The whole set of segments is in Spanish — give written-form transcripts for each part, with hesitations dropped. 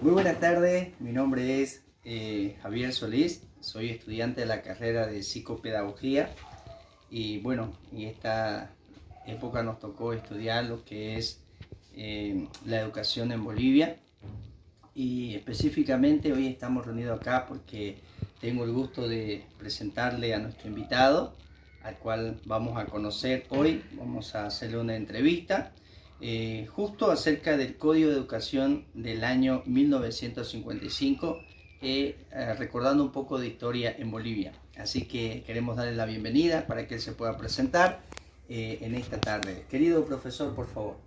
Muy buenas tardes, mi nombre es Javier Solís, soy estudiante de la carrera de psicopedagogía y bueno, en esta época nos tocó estudiar lo que es la educación en Bolivia y específicamente hoy estamos reunidos acá porque tengo el gusto de presentarle a nuestro invitado, al cual vamos a conocer hoy, vamos a hacerle una entrevista. Justo acerca del Código de Educación del año 1955, recordando un poco de historia en Bolivia. Así que queremos darle la bienvenida para que él se pueda presentar en esta tarde. Querido profesor, por favor.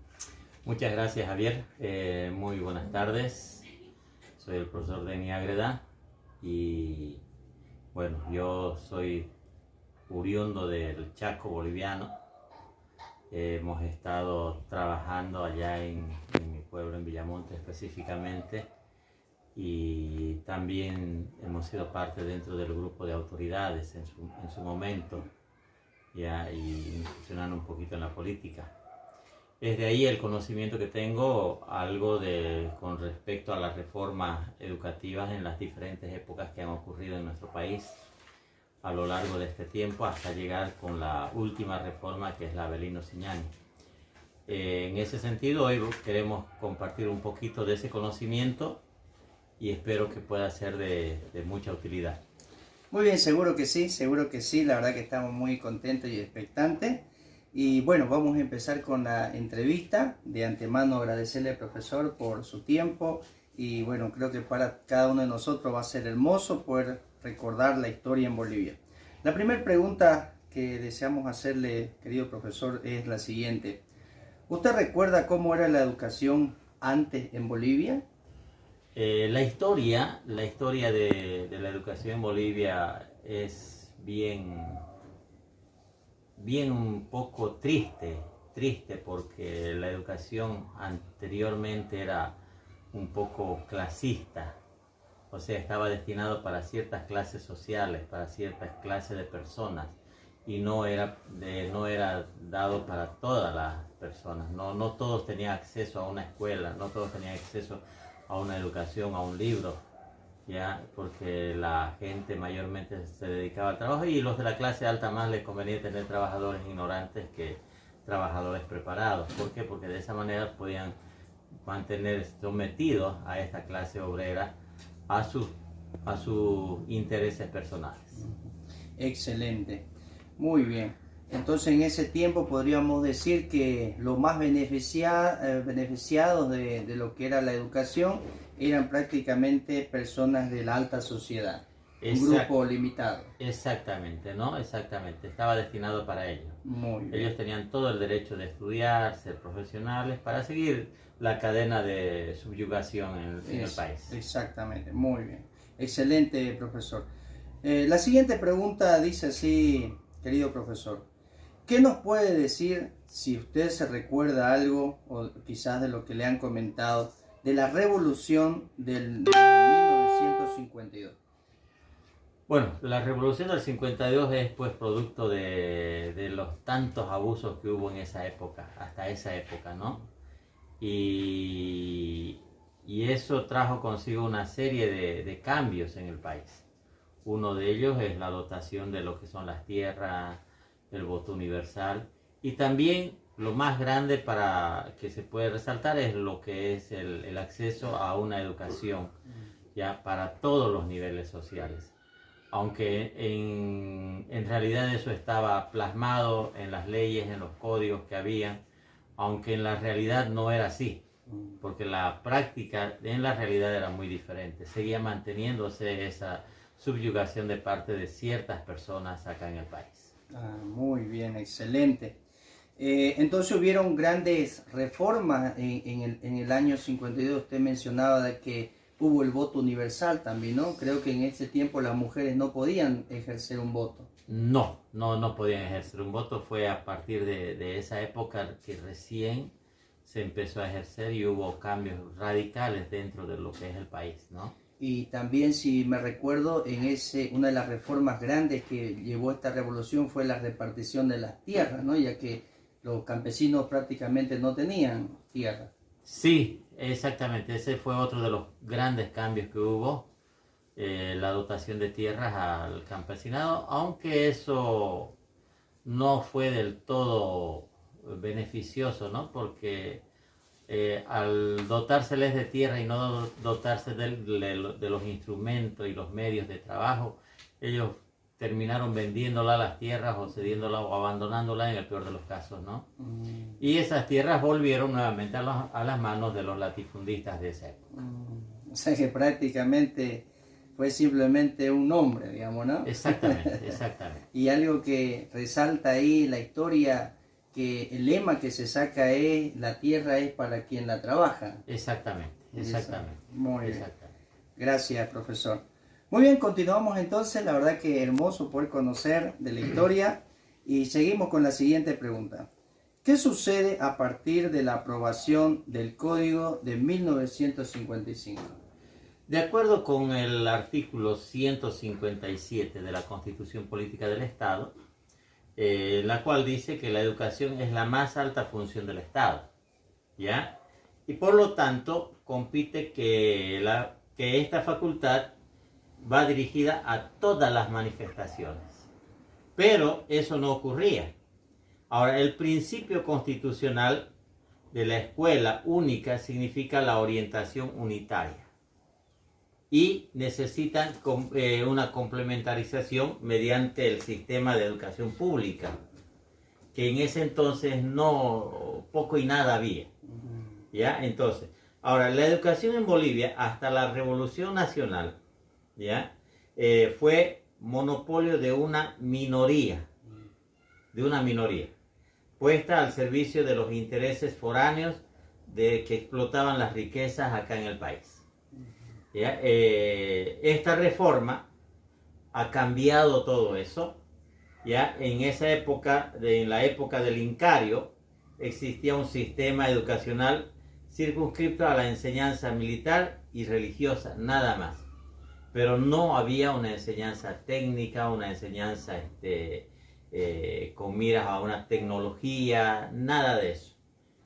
Muchas gracias, Javier. Muy buenas tardes. Soy el profesor Denny Ágreda y bueno, yo soy oriundo del Chaco boliviano. Hemos estado trabajando allá en mi pueblo, en Villamonte específicamente, y también hemos sido parte dentro del grupo de autoridades en su momento, ya, y incursionando un poquito en la política. Desde ahí el conocimiento que tengo con respecto a las reformas educativas en las diferentes épocas que han ocurrido en nuestro país a lo largo de este tiempo hasta llegar con la última reforma, que es la Avelino Ciñani. En ese sentido, hoy queremos compartir un poquito de ese conocimiento y espero que pueda ser de mucha utilidad. Muy bien, seguro que sí, la verdad que estamos muy contentos y expectantes. Y bueno, vamos a empezar con la entrevista. De antemano agradecerle al profesor por su tiempo y bueno, creo que para cada uno de nosotros va a ser hermoso poder recordar la historia en Bolivia. La primera pregunta que deseamos hacerle, querido profesor, es la siguiente. ¿Usted recuerda cómo era la educación antes en Bolivia? La historia de la educación en Bolivia es bien un poco triste porque la educación anteriormente era un poco clasista, o sea, estaba destinado para ciertas clases sociales, para ciertas clases de personas, y no era dado para todas las personas. No todos tenían acceso a una escuela, no todos tenían acceso a una educación, a un libro, ya, porque la gente mayormente se dedicaba al trabajo, y los de la clase alta más les convenía tener trabajadores ignorantes que trabajadores preparados. ¿Por qué? Porque de esa manera podían mantener sometidos a esta clase obrera a sus intereses personales. Excelente, muy bien. Entonces en ese tiempo podríamos decir que los más beneficiados de lo que era la educación eran prácticamente personas de la alta sociedad, un grupo limitado. Exactamente, ¿no? Exactamente, estaba destinado para ellos. Muy bien. Ellos tenían todo el derecho de estudiar, ser profesionales, para seguir la cadena de subyugación en el país. Exactamente, muy bien. Excelente, profesor. La siguiente pregunta dice así, querido profesor. ¿Qué nos puede decir, si usted se recuerda algo, o quizás de lo que le han comentado, de la revolución del 1952? Bueno, la revolución del 52 es pues producto de los tantos abusos que hubo en esa época, hasta esa época, ¿no? Y eso trajo consigo una serie de cambios en el país. Uno de ellos es la dotación de lo que son las tierras, el voto universal, y también lo más grande para que se puede resaltar es lo que es el acceso a una educación, ya, para todos los niveles sociales. Aunque en realidad eso estaba plasmado en las leyes, en los códigos que había, aunque en la realidad no era así, porque la práctica en la realidad era muy diferente. Seguía manteniéndose esa subyugación de parte de ciertas personas acá en el país. Muy bien, excelente. Entonces hubieron grandes reformas en el año 52. Usted mencionaba de que hubo el voto universal también, ¿no? Creo que en ese tiempo las mujeres no podían ejercer un voto. No podían ejercer un voto. Fue a partir de esa época que recién se empezó a ejercer y hubo cambios radicales dentro de lo que es el país, ¿no? Y también, si me recuerdo, una de las reformas grandes que llevó esta revolución fue la repartición de las tierras, ¿no? Ya que los campesinos prácticamente no tenían tierra. Sí, exactamente, ese fue otro de los grandes cambios que hubo, la dotación de tierras al campesinado, aunque eso no fue del todo beneficioso, ¿no? Porque al dotárseles de tierra y no dotarse de los instrumentos y los medios de trabajo, ellos terminaron vendiéndola las tierras o cediéndola o abandonándola en el peor de los casos, ¿no? Y esas tierras volvieron nuevamente a las manos de los latifundistas de esa época. O sea que prácticamente fue simplemente un nombre, digamos, ¿no? Exactamente, exactamente. Y algo que resalta ahí la historia, que el lema que se saca es: la tierra es para quien la trabaja. Exactamente, exactamente. Muy bien. Exactamente. Gracias, profesor. Muy bien, continuamos entonces. La verdad que hermoso poder conocer de la historia. Y seguimos con la siguiente pregunta. ¿Qué sucede a partir de la aprobación del Código de 1955? De acuerdo con el artículo 157 de la Constitución Política del Estado, la cual dice que la educación es la más alta función del Estado, ¿ya? Y por lo tanto compite que esta facultad va dirigida a todas las manifestaciones. Pero eso no ocurría. Ahora, el principio constitucional de la escuela única significa la orientación unitaria. Y necesitan una complementarización mediante el sistema de educación pública, que en ese entonces poco y nada había. ¿Ya? Entonces, ahora, la educación en Bolivia hasta la Revolución Nacional, ¿ya? Fue monopolio de una minoría, puesta al servicio de los intereses foráneos que explotaban las riquezas acá en el país. ¿Ya? Esta reforma ha cambiado todo eso. ¿Ya? En esa época, en la época del Incario, existía un sistema educacional circunscripto a la enseñanza militar y religiosa, nada más. Pero no había una enseñanza técnica, una enseñanza con miras a una tecnología, nada de eso.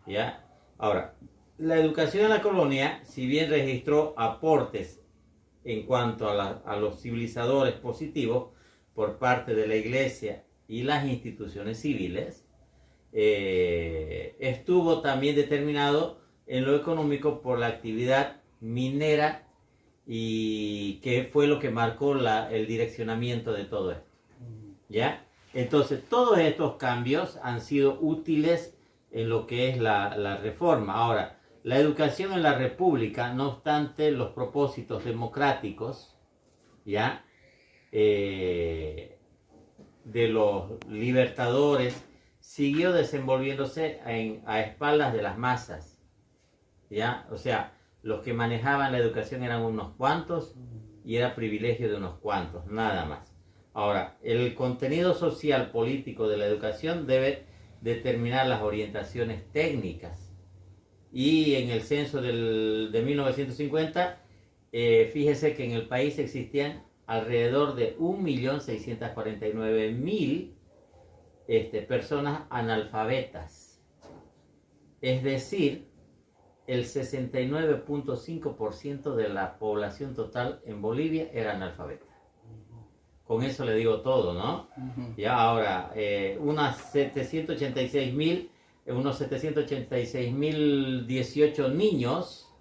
¿Ya? Ahora, la educación en la colonia, si bien registró aportes en cuanto a los civilizadores positivos por parte de la Iglesia y las instituciones civiles, estuvo también determinado en lo económico por la actividad minera, y que fue lo que marcó el direccionamiento de todo esto. ¿Ya? Entonces, todos estos cambios han sido útiles en lo que es la reforma. Ahora, la educación en la República, no obstante los propósitos democráticos, ¿ya? De los libertadores, siguió desenvolviéndose a espaldas de las masas, ¿ya? O sea, los que manejaban la educación eran unos cuantos y era privilegio de unos cuantos, nada más. Ahora, el contenido social político de la educación debe determinar las orientaciones técnicas. Y en el censo de 1950, fíjese que en el país existían alrededor de 1.649.000 personas analfabetas. Es decir, el 69.5% de la población total en Bolivia era analfabeta. Con eso le digo todo, ¿no? Ya ahora, unos 786.018 niños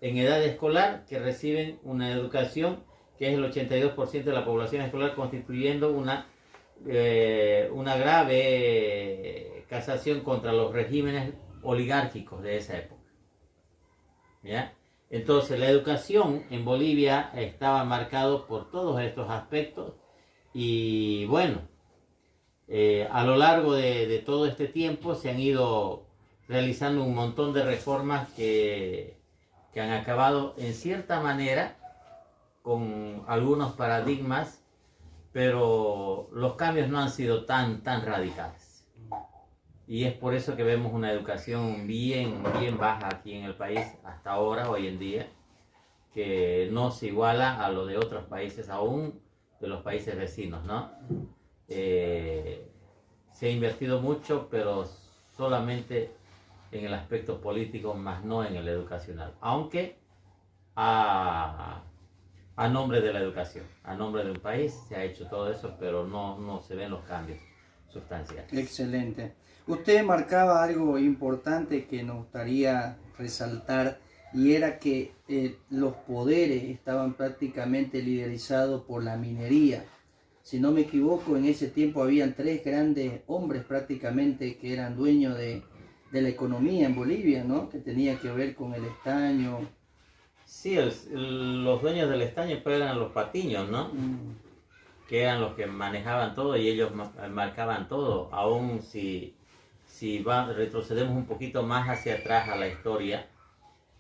en edad escolar que reciben una educación que es el 82% de la población escolar, constituyendo una grave casación contra los regímenes oligárquicos de esa época. ¿Ya? Entonces, la educación en Bolivia estaba marcado por todos estos aspectos y bueno, a lo largo de todo este tiempo se han ido realizando un montón de reformas que han acabado en cierta manera con algunos paradigmas, pero los cambios no han sido tan radicales. Y es por eso que vemos una educación bien baja aquí en el país hasta ahora, hoy en día, que no se iguala a lo de otros países, aún de los países vecinos, ¿no? Se ha invertido mucho, pero solamente en el aspecto político, más no en el educacional, aunque a nombre de la educación, a nombre de un país se ha hecho todo eso, pero no se ven los cambios sustanciales. Excelente. Usted marcaba algo importante que nos gustaría resaltar, y era que los poderes estaban prácticamente liderizados por la minería. Si no me equivoco, en ese tiempo habían 3 grandes hombres prácticamente que eran dueños de la economía en Bolivia, ¿no? Que tenía que ver con el estaño. Sí, los dueños del estaño pues eran los patiños, ¿no? Que eran los que manejaban todo y ellos marcaban todo. Aún si retrocedemos un poquito más hacia atrás a la historia,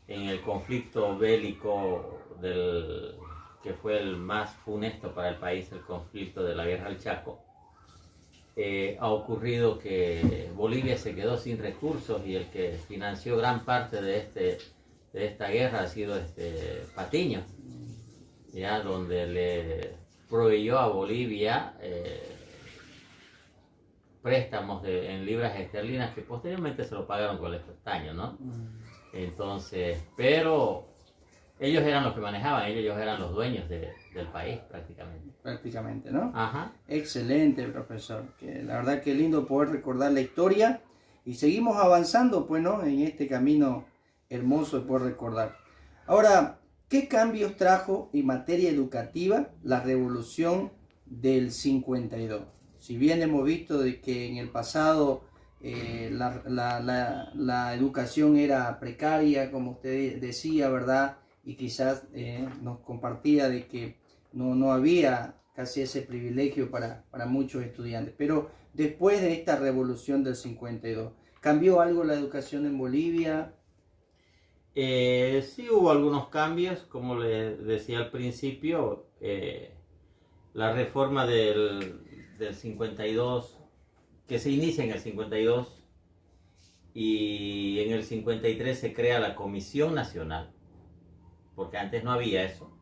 en el conflicto bélico que fue el más funesto para el país, el conflicto de la Guerra del Chaco, ha ocurrido que Bolivia se quedó sin recursos y el que financió gran parte de esta guerra ha sido Patiño, ya, donde le proveyó a Bolivia préstamos en libras esterlinas que posteriormente se lo pagaron con el estaño, ¿no? Entonces, pero ellos eran los que manejaban, ellos eran los dueños del país prácticamente. Prácticamente, ¿no? Ajá. Excelente, profesor. Que la verdad que es lindo poder recordar la historia y seguimos avanzando, pues, ¿no? En este camino hermoso de poder recordar. Ahora, ¿qué cambios trajo en materia educativa la revolución del 52? Si bien hemos visto de que en el pasado la educación era precaria, como usted decía, ¿verdad? Y quizás nos compartía de que no había casi ese privilegio para muchos estudiantes. Pero después de esta revolución del 52, ¿cambió algo la educación en Bolivia? Sí hubo algunos cambios, como le decía al principio, la reforma del 52, que se inicia en el 52 y en el 53 se crea la Comisión Nacional, porque antes no había eso.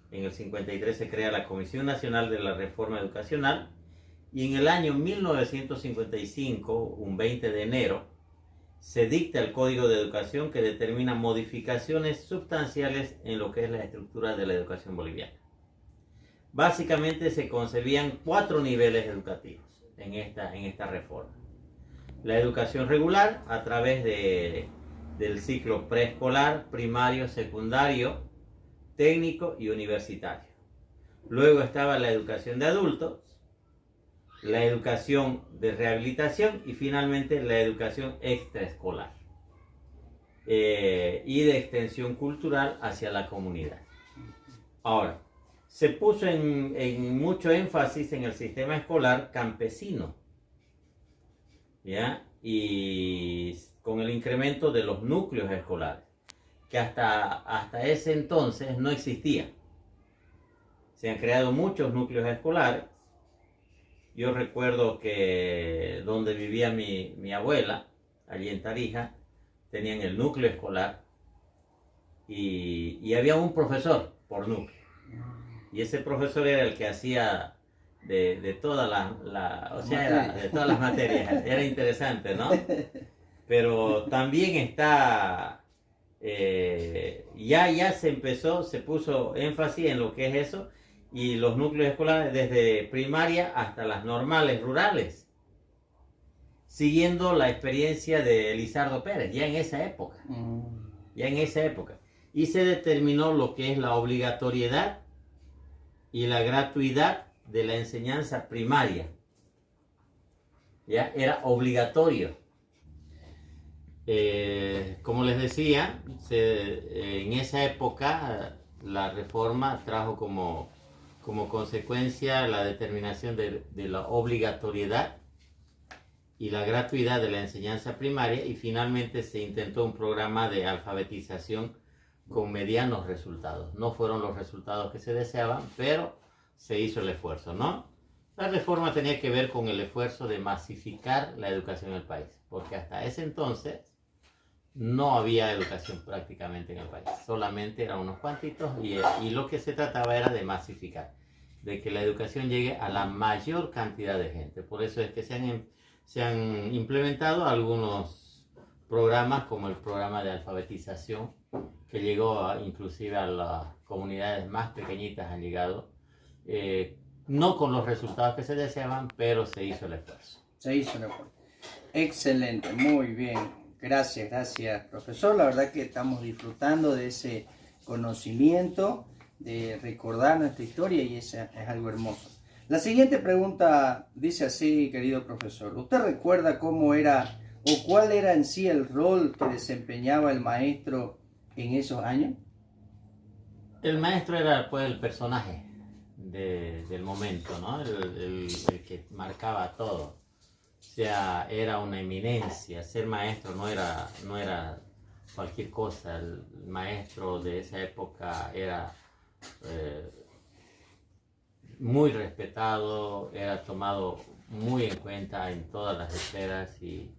En el 53 se crea la Comisión Nacional de la Reforma Educacional y en el año 1955, un 20 de enero, se dicta el Código de Educación que determina modificaciones sustanciales en lo que es la estructura de la educación boliviana. Básicamente se concebían 4 niveles educativos en esta reforma. La educación regular a través del ciclo preescolar, primario, secundario, técnico y universitario. Luego estaba la educación de adultos, la educación de rehabilitación y finalmente la educación extraescolar y de extensión cultural hacia la comunidad. Ahora, se puso en mucho énfasis en el sistema escolar campesino, ¿ya? Y con el incremento de los núcleos escolares, que hasta ese entonces no existía. Se han creado muchos núcleos escolares. Yo recuerdo que donde vivía mi abuela, allí en Tarija, tenían el núcleo escolar y había un profesor por núcleo. Y ese profesor era el que hacía de todas de todas las materias. Era interesante, ¿no? Pero también está, ya se puso énfasis en lo que es eso. Y los núcleos escolares desde primaria hasta las normales rurales, siguiendo la experiencia de Lizardo Pérez, ya en esa época. Y se determinó lo que es la obligatoriedad y la gratuidad de la enseñanza primaria. Ya era obligatorio. Como les decía, en esa época la reforma trajo como consecuencia la determinación de la obligatoriedad y la gratuidad de la enseñanza primaria y finalmente se intentó un programa de alfabetización con medianos resultados. No fueron los resultados que se deseaban, pero se hizo el esfuerzo, ¿no? La reforma tenía que ver con el esfuerzo de masificar la educación en el país, porque hasta ese entonces no había educación prácticamente en el país, solamente eran unos cuantitos y lo que se trataba era de masificar, de que la educación llegue a la mayor cantidad de gente. Por eso es que se han implementado algunos programas como el programa de alfabetización, que llegó inclusive a las comunidades más pequeñitas, han llegado, no con los resultados que se deseaban, pero se hizo el esfuerzo. Se hizo el esfuerzo. Excelente, muy bien. Gracias, profesor. La verdad que estamos disfrutando de ese conocimiento, de recordar nuestra historia, y eso es algo hermoso. La siguiente pregunta dice así, querido profesor. ¿Usted recuerda cómo era o cuál era en sí el rol que desempeñaba el maestro en esos años? El maestro era pues el personaje del momento, ¿no? El que marcaba todo. O sea, era una eminencia. Ser maestro no era cualquier cosa. El maestro de esa época era muy respetado, era tomado muy en cuenta en todas las esferas y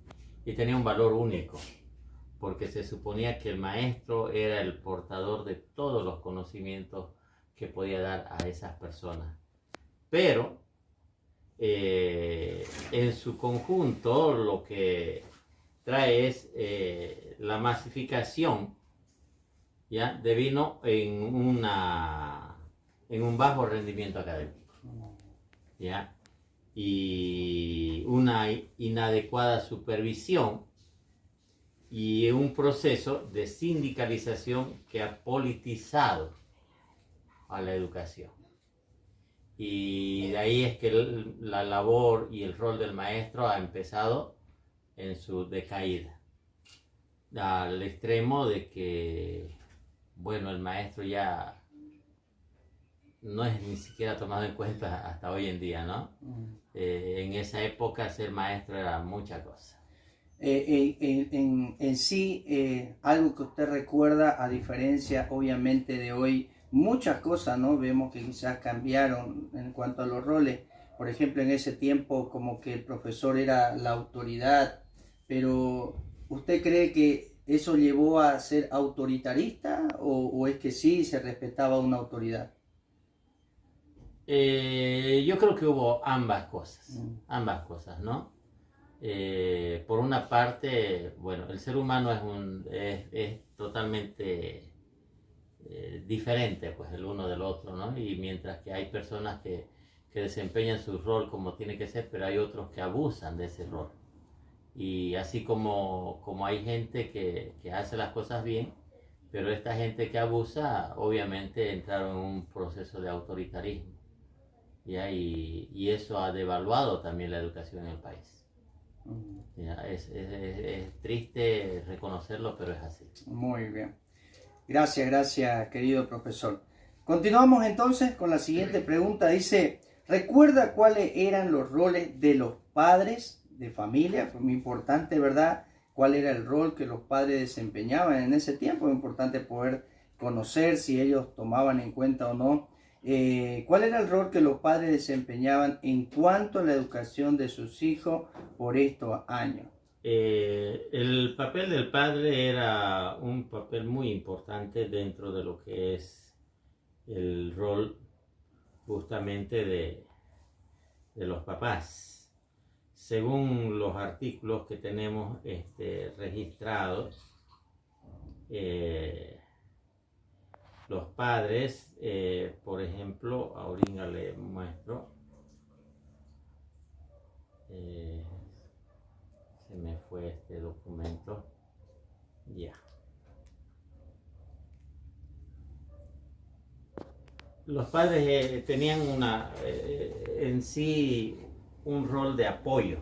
tenía un valor único, porque se suponía que el maestro era el portador de todos los conocimientos que podía dar a esas personas. Pero en su conjunto lo que trae es la masificación, ¿ya?, devino en un bajo rendimiento académico, ¿ya?, y una inadecuada supervisión y un proceso de sindicalización que ha politizado a la educación. Y de ahí es que la labor y el rol del maestro ha empezado en su decaída, al extremo de que, bueno, el maestro ya no es ni siquiera tomado en cuenta hasta hoy en día, ¿no? En esa época ser maestro era mucha cosa. En sí, algo que usted recuerda, a diferencia obviamente de hoy, muchas cosas, ¿no? Vemos que quizás cambiaron en cuanto a los roles. Por ejemplo, en ese tiempo como que el profesor era la autoridad, pero ¿usted cree que eso llevó a ser autoritarista o es que sí se respetaba una autoridad? Yo creo que hubo ambas cosas, ¿no? Por una parte, bueno, el ser humano es totalmente diferente, pues, el uno del otro, ¿no? Y mientras que hay personas que desempeñan su rol como tiene que ser, pero hay otros que abusan de ese rol. Y así como hay gente que hace las cosas bien, pero esta gente que abusa, obviamente entraron en un proceso de autoritarismo, ¿ya? Y eso ha devaluado también la educación en el país. ¿Ya? Es triste reconocerlo, pero es así. Muy bien. Gracias, querido profesor. Continuamos entonces con la siguiente pregunta. Dice, ¿recuerda cuáles eran los roles de los padres de familia? Fue muy importante, ¿verdad? ¿Cuál era el rol que los padres desempeñaban en ese tiempo? Es importante poder conocer si ellos tomaban en cuenta o no. ¿Cuál era el rol que los padres desempeñaban en cuanto a la educación de sus hijos por estos años? El papel del padre era un papel muy importante dentro de lo que es el rol justamente de los papás. Según los artículos que tenemos registrados, los padres, por ejemplo, ahorita le muestro, se me fue este documento, ya. Los padres tenían en sí un rol de apoyo.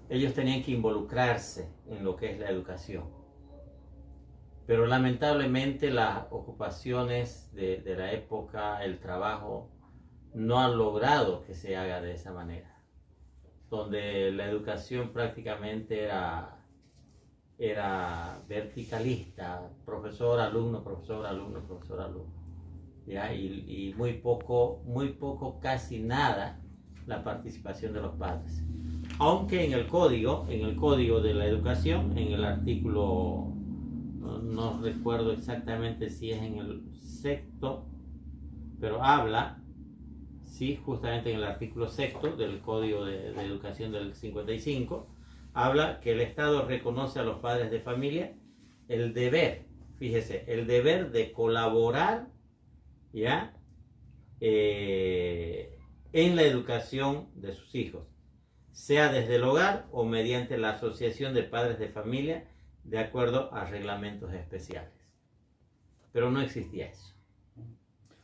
Ellos tenían que involucrarse en lo que es la educación. Pero lamentablemente las ocupaciones de la época, el trabajo, no han logrado que se haga de esa manera, donde la educación prácticamente era verticalista, profesor, alumno, profesor, alumno, profesor, alumno, ¿ya? Y muy poco, casi nada, la participación de los padres. Aunque en el código de la educación, en el artículo, no recuerdo exactamente si es en el sexto, pero habla, sí, justamente en el artículo sexto del Código de Educación del 55, habla que el Estado reconoce a los padres de familia el deber, fíjese, el deber de colaborar, ¿ya? En la educación de sus hijos, sea desde el hogar o mediante la asociación de padres de familia, de acuerdo a reglamentos especiales. Pero no existía eso.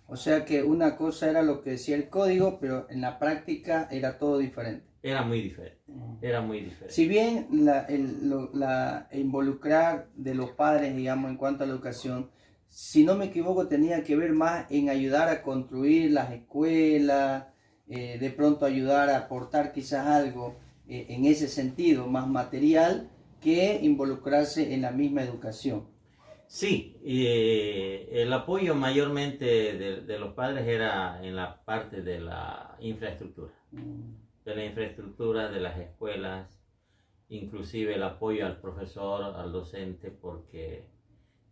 O sea que una cosa era lo que decía el código, pero en la práctica era todo diferente. Era muy diferente, era muy diferente. Si bien la involucrar de los padres, digamos, en cuanto a la educación, si no me equivoco, tenía que ver más en ayudar a construir las escuelas, de pronto ayudar a aportar quizás algo en ese sentido, más material, que involucrarse en la misma educación. Sí, el apoyo mayormente de los padres era en la parte de la infraestructura. De la infraestructura, de las escuelas, inclusive el apoyo al profesor, al docente, porque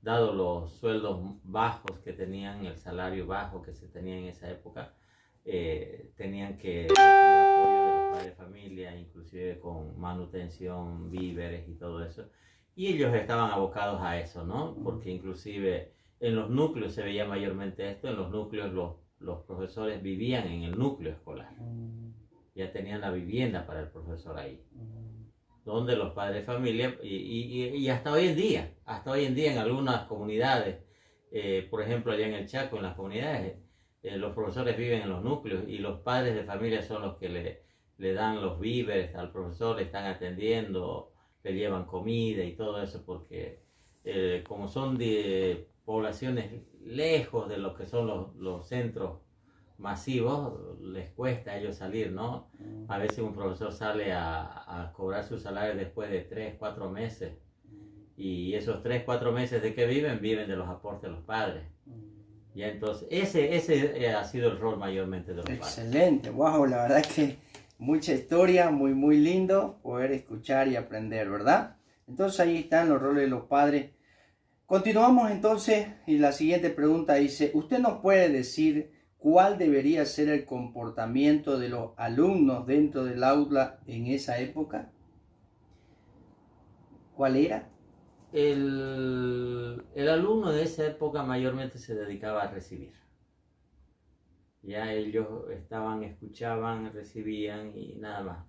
dado los sueldos bajos que tenían, el salario bajo que se tenía en esa época, tenían que recibir apoyo de los padres de familia, inclusive con manutención, víveres y todo eso. Y ellos estaban abocados a eso, ¿no? Porque inclusive en los núcleos se veía mayormente esto, en los núcleos los profesores vivían en el núcleo escolar. Ya tenían la vivienda para el profesor ahí, donde los padres de familia, y hasta hoy en día en algunas comunidades, por ejemplo allá en el Chaco, en las comunidades, los profesores viven en los núcleos y los padres de familia son los que le dan los víveres al profesor, le están atendiendo, le llevan comida y todo eso, porque como son de poblaciones lejos de lo que son los centros masivos, les cuesta a ellos salir, ¿no? A veces un profesor sale a cobrar su salario después de 3, 4 meses, y esos 3, 4 meses de que viven de los aportes de los padres. Ya, entonces, ese ha sido el rol mayormente de los padres. Excelente, wow, la verdad que mucha historia, muy, muy lindo poder escuchar y aprender, ¿verdad? Entonces ahí están los roles de los padres. Continuamos entonces, y la siguiente pregunta dice, ¿usted nos puede decir cuál debería ser el comportamiento de los alumnos dentro del aula en esa época? ¿Cuál era? El alumno de esa época mayormente se dedicaba a recibir. Ya ellos escuchaban, recibían y nada más.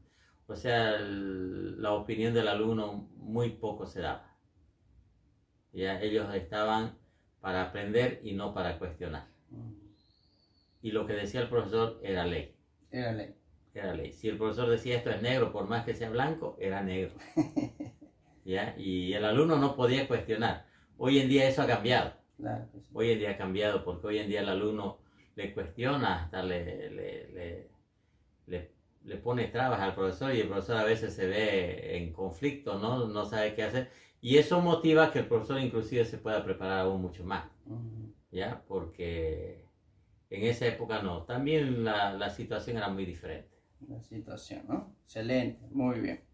O sea, la opinión del alumno muy poco se daba. Ya ellos estaban para aprender y no para cuestionar. Y lo que decía el profesor era ley. Era ley. Era ley. Si el profesor decía esto es negro, por más que sea blanco, era negro. ¿Ya? Y el alumno no podía cuestionar. Hoy en día eso ha cambiado. Claro que sí. Hoy en día ha cambiado porque hoy en día el alumno le cuestiona, hasta le pone trabas al profesor, y el profesor a veces se ve en conflicto, no sabe qué hacer. Y eso motiva que el profesor inclusive se pueda preparar aún mucho más. ¿Ya? Porque en esa época no. También la situación era muy diferente. La situación, ¿no? Excelente, muy bien.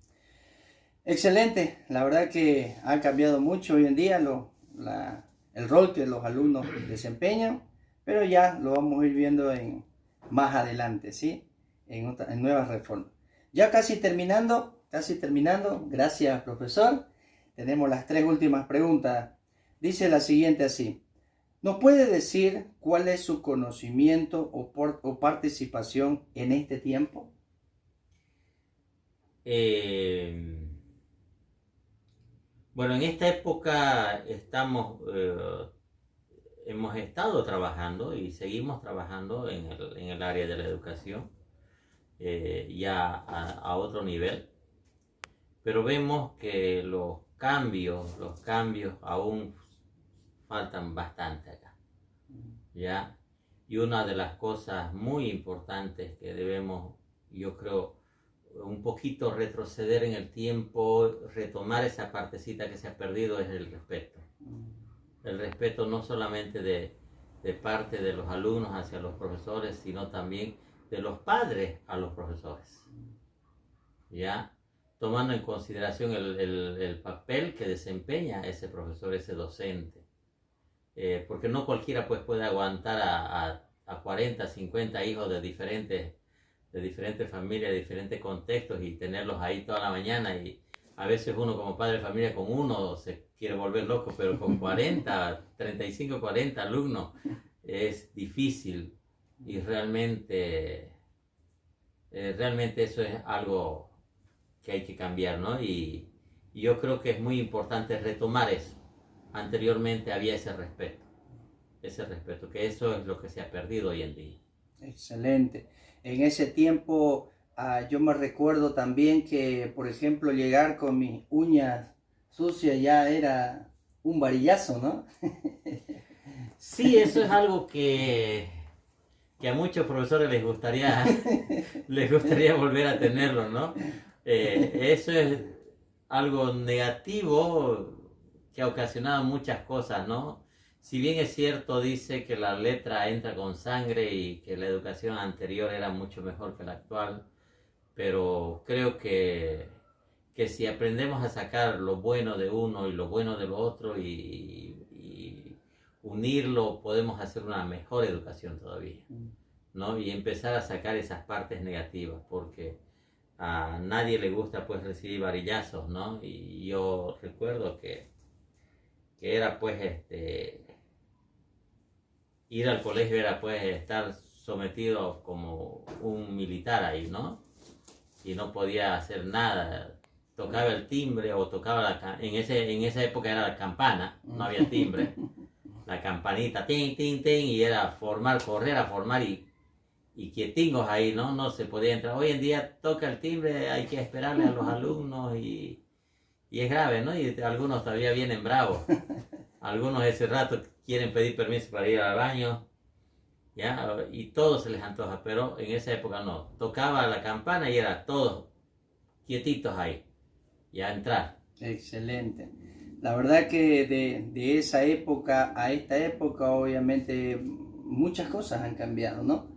Excelente, la verdad que ha cambiado mucho hoy en día el rol que los alumnos desempeñan, pero ya lo vamos a ir viendo más adelante, ¿sí? En nuevas reformas. Ya casi terminando, gracias profesor. Tenemos las 3 últimas preguntas. Dice la siguiente así. ¿Nos puede decir cuál es su conocimiento o participación en este tiempo? Bueno, en esta época hemos estado trabajando y seguimos trabajando en el área de la educación, ya a otro nivel, pero vemos que los cambios aún faltan bastante acá, ¿ya? Y una de las cosas muy importantes que debemos, yo creo, un poquito retroceder en el tiempo, retomar esa partecita que se ha perdido, es el respeto. El respeto no solamente de parte de los alumnos hacia los profesores, sino también de los padres a los profesores, ¿ya? Tomando en consideración el papel que desempeña ese profesor, ese docente. Porque no cualquiera pues puede aguantar a 40, 50 hijos de diferentes familias, de diferentes contextos, y tenerlos ahí toda la mañana y a veces uno como padre de familia con uno se quiere volver loco, pero con 40, 35, 40 alumnos es difícil y realmente eso es algo que hay que cambiar, ¿no? Y yo creo que es muy importante retomar eso. Anteriormente había ese respeto, que eso es lo que se ha perdido hoy en día. Excelente. En ese tiempo yo me recuerdo también que, por ejemplo, llegar con mis uñas sucias ya era un varillazo, ¿no? Sí, eso es algo que a muchos profesores les gustaría volver a tenerlo, ¿no? Eso es algo negativo que ha ocasionado muchas cosas, ¿no? Si bien es cierto, dice que la letra entra con sangre y que la educación anterior era mucho mejor que la actual, pero creo que si aprendemos a sacar lo bueno de uno y lo bueno de lo otro y unirlo, podemos hacer una mejor educación todavía, ¿no? Y empezar a sacar esas partes negativas, porque a nadie le gusta pues recibir varillazos, ¿no? Y yo recuerdo que era pues ir al colegio era pues estar sometido como un militar ahí, ¿no? Y no podía hacer nada. Tocaba el timbre o tocaba en esa época era la campana, no había timbre. La campanita, tin, tin, tin, y era correr a formar y quietingos ahí, ¿no? No se podía entrar. Hoy en día toca el timbre, hay que esperarle a los alumnos y es grave, ¿no? Y algunos todavía vienen bravos. Algunos ese rato quieren pedir permiso para ir al baño, ¿ya? Y todo se les antoja, pero en esa época no. Tocaba la campana y era todos quietitos ahí, ya entrar. Excelente. La verdad que de esa época a esta época, obviamente, muchas cosas han cambiado, ¿no?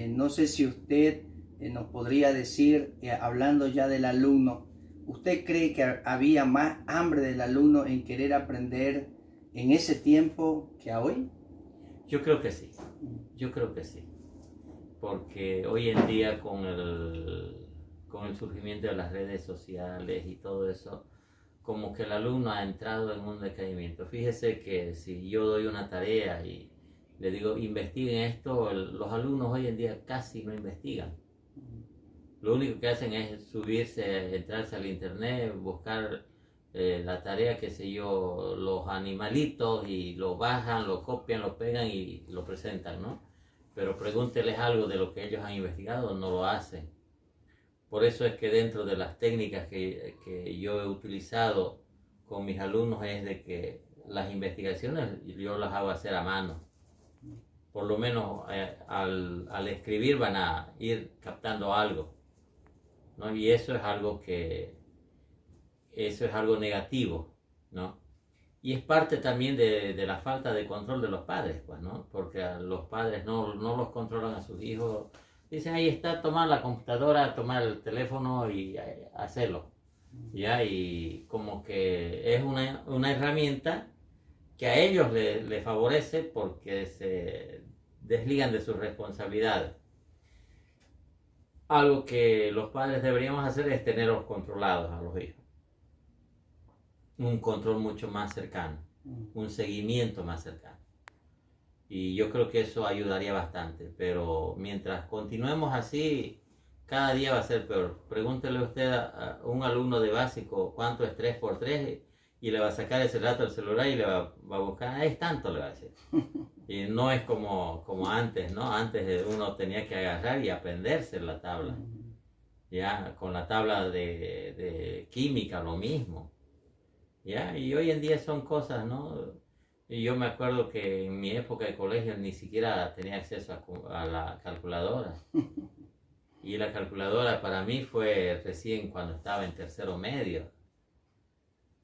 No sé si usted nos podría decir, hablando ya del alumno, ¿usted cree que había más hambre del alumno en querer aprender en ese tiempo que a hoy? Yo creo que sí, porque hoy en día con el surgimiento de las redes sociales y todo eso, como que el alumno ha entrado en un decaimiento. Fíjese que si yo doy una tarea y le digo investiguen esto, los alumnos hoy en día casi no investigan. Lo único que hacen es subirse, entrarse al internet, buscar la tarea, qué sé yo, los animalitos y lo bajan, lo copian, lo pegan y lo presentan, ¿no? Pero pregúnteles algo de lo que ellos han investigado, no lo hacen. Por eso es que dentro de las técnicas que yo he utilizado con mis alumnos es de que las investigaciones yo las hago hacer a mano. Por lo menos al escribir van a ir captando algo, ¿no? Y eso es algo negativo, ¿no? Y es parte también de la falta de control de los padres, pues, ¿no? Porque a los padres no los controlan a sus hijos. Dicen, ahí está, tomar la computadora, tomar el teléfono y hacerlo, ¿ya? Y como que es una herramienta que a ellos les favorece porque se desligan de sus responsabilidades. Algo que los padres deberíamos hacer es tenerlos controlados a los hijos. Un control mucho más cercano, un seguimiento más cercano. Y yo creo que eso ayudaría bastante, pero mientras continuemos así, cada día va a ser peor. Pregúntele usted a un alumno de básico cuánto es 3 por 3 y le va a sacar ese rato el celular y le va a buscar, es tanto, le va a decir. Y no es como antes, ¿no? Antes uno tenía que agarrar y aprenderse la tabla. Ya, con la tabla de química lo mismo. Ya, y hoy en día son cosas, ¿no? Y yo me acuerdo que en mi época de colegio ni siquiera tenía acceso a la calculadora. Y la calculadora para mí fue recién cuando estaba en tercero medio.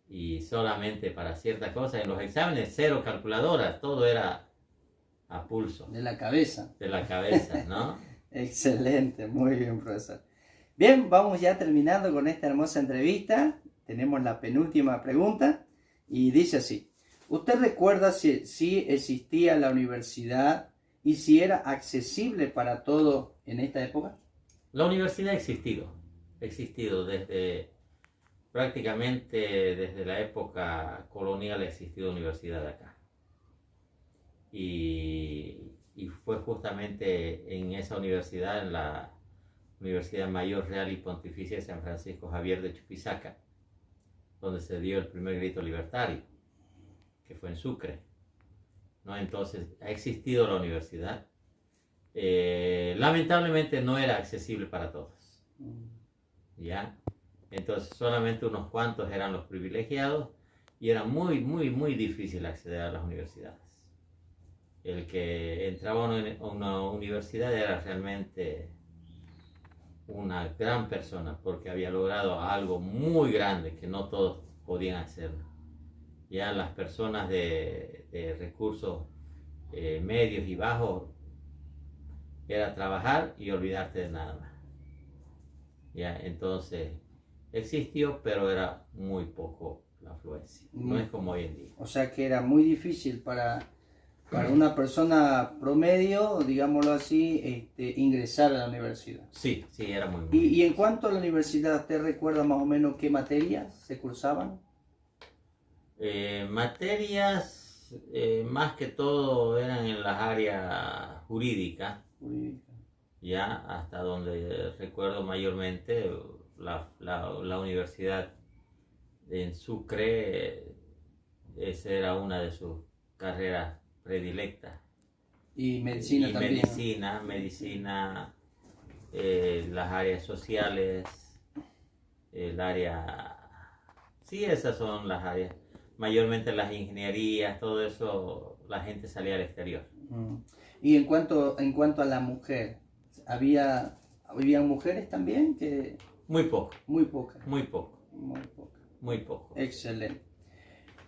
Y solamente para ciertas cosas. En los exámenes, cero calculadora, todo era a pulso. De la cabeza. De la cabeza, ¿no? Excelente, muy bien, profesor. Bien, vamos ya terminando con esta hermosa entrevista. Tenemos la penúltima pregunta y dice así. ¿Usted recuerda si existía la universidad y si era accesible para todos en esta época? La universidad ha existido desde prácticamente desde la época colonial ha existido universidad acá. Y fue justamente en esa universidad, en la Universidad Mayor Real y Pontificia de San Francisco Javier de Chuquisaca, donde se dio el primer grito libertario, que fue en Sucre, ¿no? Entonces ha existido la universidad. Lamentablemente no era accesible para todos, ¿ya? Entonces solamente unos cuantos eran los privilegiados y era muy, muy, muy difícil acceder a las universidades. El que entraba a una universidad era realmente una gran persona porque había logrado algo muy grande que no todos podían hacerlo. Ya las personas de recursos medios y bajos era trabajar y olvidarte de nada más. Ya, entonces existió, pero era muy poco la afluencia. No es como hoy en día. O sea que era muy difícil para una persona promedio, digámoslo así, ingresar a la universidad. Sí, era muy ¿Y en cuanto a la universidad, ¿usted recuerda más o menos qué materias se cursaban? Materias, más que todo eran en las áreas jurídicas. Ya hasta donde recuerdo mayormente la universidad en Sucre, esa era una de sus carreras predilectas. Y medicina también. Medicina, las áreas sociales, el área... Sí, esas son las áreas. Mayormente las ingenierías, todo eso, la gente salía al exterior. Y en cuanto a la mujer, ¿habían mujeres también? Muy poco. Muy pocas. Muy poco. Muy pocas. Muy poco. Excelente.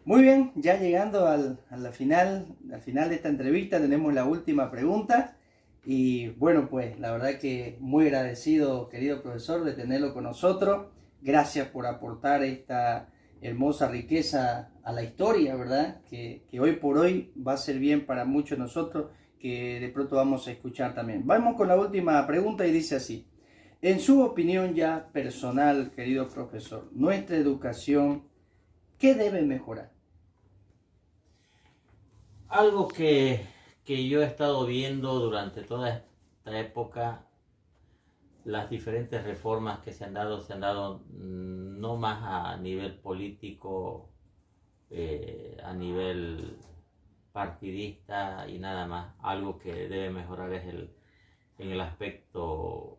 Muy bien, ya llegando al final de esta entrevista tenemos la última pregunta. Y bueno, pues la verdad que muy agradecido, querido profesor, de tenerlo con nosotros. Gracias por aportar esta hermosa riqueza a la historia, ¿verdad? Que hoy por hoy va a ser bien para muchos de nosotros, que de pronto vamos a escuchar también. Vamos con la última pregunta y dice así: en su opinión ya personal, querido profesor, nuestra educación, ¿qué debe mejorar? Algo que yo he estado viendo durante toda esta época, las diferentes reformas que se han dado no más a nivel político, a nivel partidista y nada más. Algo que debe mejorar es en el aspecto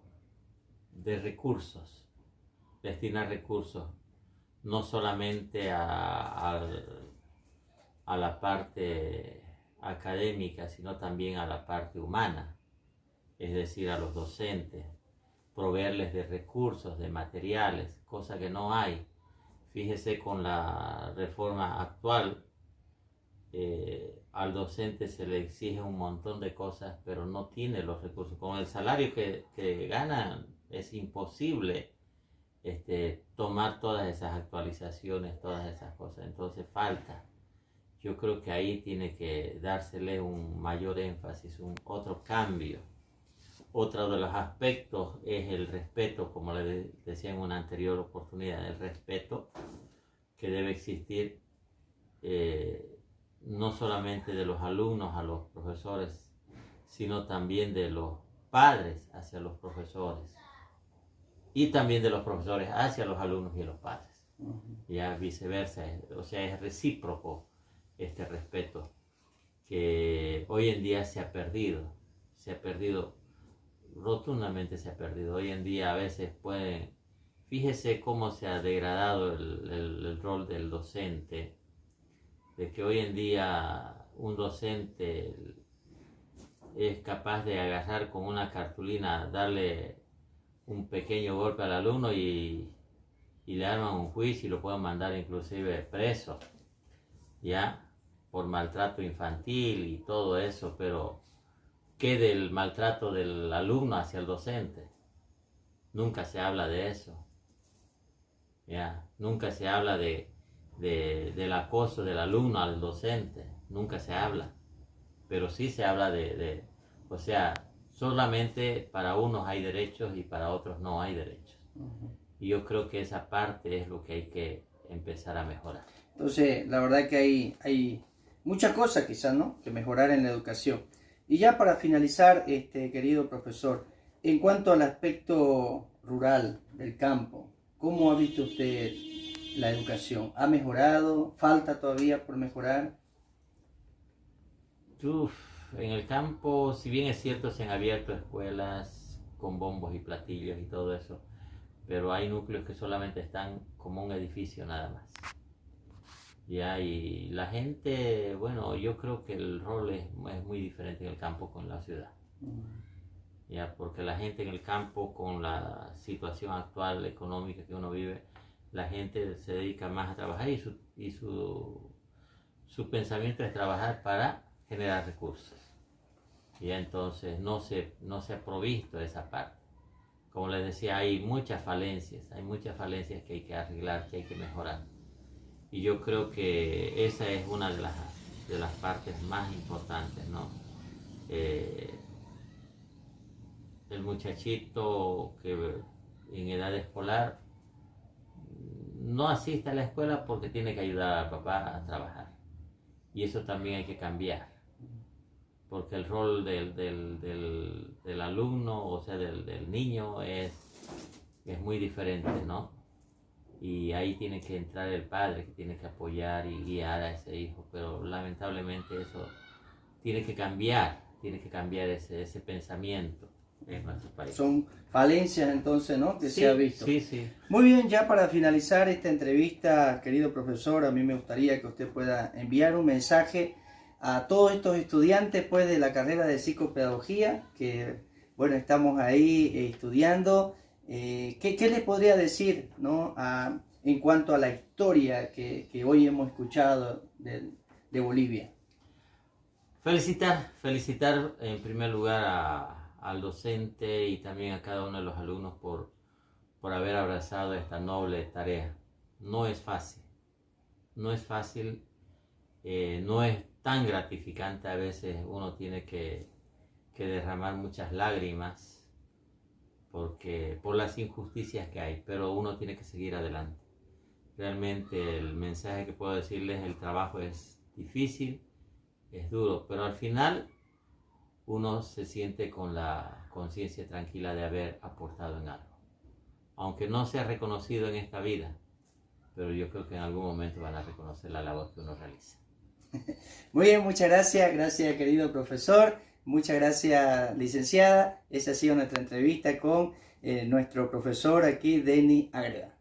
de recursos, destinar recursos, no solamente a la parte académica, sino también a la parte humana, es decir, a los docentes, proveerles de recursos, de materiales, cosa que no hay. Fíjese, con la reforma actual, al docente se le exige un montón de cosas, pero no tiene los recursos. Con el salario que ganan es imposible tomar todas esas actualizaciones, todas esas cosas. Entonces falta. Yo creo que ahí tiene que dársele un mayor énfasis, otro cambio. Otro de los aspectos es el respeto, como le decía en una anterior oportunidad, el respeto que debe existir no solamente de los alumnos a los profesores, sino también de los padres hacia los profesores y también de los profesores hacia los alumnos y los padres. Ya viceversa, o sea, es recíproco este respeto que hoy en día se ha perdido, rotundamente se ha perdido. Hoy en día a veces fíjese cómo se ha degradado el rol del docente, de que hoy en día un docente es capaz de agarrar con una cartulina, darle un pequeño golpe al alumno y le arman un juicio y lo pueden mandar inclusive preso, ya, por maltrato infantil y todo eso. Pero ¿qué del maltrato del alumno hacia el docente? Nunca se habla de eso, ya, nunca se habla del acoso del alumno al docente, nunca se habla, pero sí se habla o sea, solamente para unos hay derechos y para otros no hay derechos. Y yo creo que esa parte es lo que hay que empezar a mejorar. Entonces, la verdad que hay muchas cosas quizás, ¿no?, que mejorar en la educación. Y ya para finalizar, querido profesor, en cuanto al aspecto rural del campo, ¿cómo ha visto usted la educación? ¿Ha mejorado? ¿Falta todavía por mejorar? En el campo, si bien es cierto, se han abierto escuelas con bombos y platillos y todo eso, pero hay núcleos que solamente están como un edificio nada más. Ya, y la gente, bueno, yo creo que el rol es muy diferente en el campo con la ciudad. Ya, porque la gente en el campo, con la situación actual económica que uno vive, la gente se dedica más a trabajar y su pensamiento es trabajar para generar recursos. Y entonces no se ha provisto esa parte. Como les decía, hay muchas falencias que hay que arreglar, que hay que mejorar. Y yo creo que esa es una de las partes más importantes, ¿no? El muchachito que en edad escolar no asiste a la escuela porque tiene que ayudar al papá a trabajar. Y eso también hay que cambiar. Porque el rol del alumno, o sea, del niño es muy diferente, ¿no? Y ahí tiene que entrar el padre, que tiene que apoyar y guiar a ese hijo, pero lamentablemente eso tiene que cambiar ese pensamiento en nuestro país. Son falencias entonces, ¿no?, que Sí, se ha visto. Sí. Muy bien, ya para finalizar esta entrevista, querido profesor, a mí me gustaría que usted pueda enviar un mensaje a todos estos estudiantes pues de la carrera de psicopedagogía, que bueno, estamos ahí estudiando. ¿Qué les podría decir, ¿no?, en cuanto a la historia que hoy hemos escuchado de Bolivia? Felicitar en primer lugar al docente y también a cada uno de los alumnos por haber abrazado esta noble tarea. No es fácil, no es tan gratificante. A veces uno tiene que derramar muchas lágrimas por las injusticias que hay, pero uno tiene que seguir adelante. Realmente el mensaje que puedo decirles: el trabajo es difícil, es duro, pero al final uno se siente con la conciencia tranquila de haber aportado en algo. Aunque no sea reconocido en esta vida, pero yo creo que en algún momento van a reconocer la labor que uno realiza. Muy bien, muchas gracias querido profesor, muchas gracias licenciada. Esa ha sido nuestra entrevista con nuestro profesor aquí, Denny Agreda.